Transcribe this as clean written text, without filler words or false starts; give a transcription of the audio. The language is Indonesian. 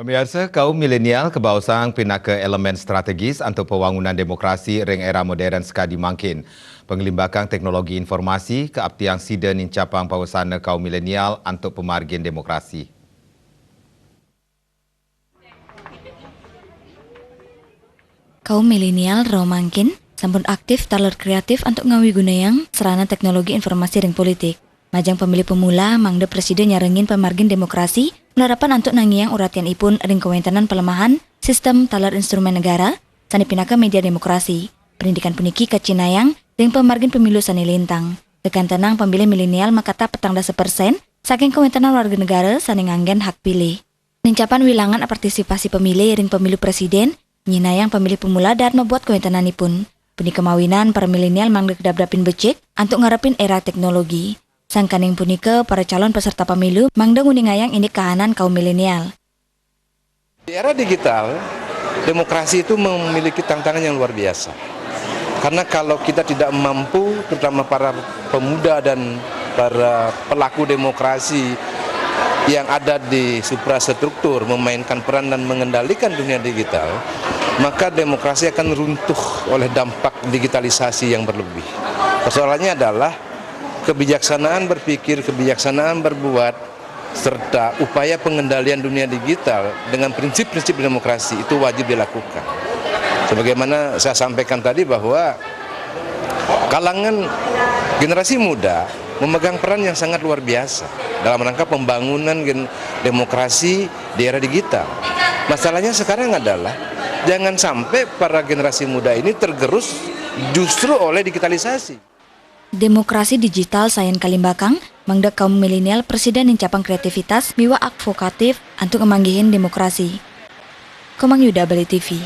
Pemirsa, kaum milenial kebausang pinaka elemen strategis untuk pembangunan demokrasi ring era modern sekadi mangkin. Penglimbakang teknologi informasi keabtiang sida nincapang pawasana kaum milenial untuk pemargin demokrasi. Kaum milenial raw mangkin sampun aktif taler kreatif untuk ngawi gunayang serana teknologi informasi ring politik. Majang pemilih pemula mangde presiden nyarengin pemargin demokrasi melarapan untuk nangiang uratian ipun ring kewentenan pelemahan sistem taler instrumen negara sani pinaka media demokrasi. Pendidikan puniki kacinayang ring pemargin pemilu sani lintang. Tekan tenang pemilih milenial makata petang 10% saking kewentenan warga negara sani nganggen hak pilih. Nincapan wilangan partisipasi pemilih ring pemilu presiden nyinayang pemilih pemula dan membuat kewentenanipun. Puni kemawinan para milenial mangde kedap-dapin becek untuk ngarepin era teknologi. Sangkaning punika para calon peserta pemilu mangde nguningayang ini kahanan kaum milenial. Di era digital, demokrasi itu memiliki tantangan yang luar biasa. Karena kalau kita tidak mampu, terutama para pemuda dan para pelaku demokrasi yang ada di suprastruktur memainkan peran dan mengendalikan dunia digital, maka demokrasi akan runtuh oleh dampak digitalisasi yang berlebih. Persoalannya adalah kebijaksanaan berpikir, kebijaksanaan berbuat, serta upaya pengendalian dunia digital dengan prinsip-prinsip demokrasi itu wajib dilakukan. Sebagaimana saya sampaikan tadi bahwa kalangan generasi muda memegang peran yang sangat luar biasa dalam rangka pembangunan demokrasi di era digital. Masalahnya sekarang adalah jangan sampai para generasi muda ini tergerus justru oleh digitalisasi. Demokrasi digital sayan kalimbakang mangda kaum milenial presiden nincapang kreativitas miwa advokatif untuk memanggihin demokrasi. Komang Yuda Bali TV.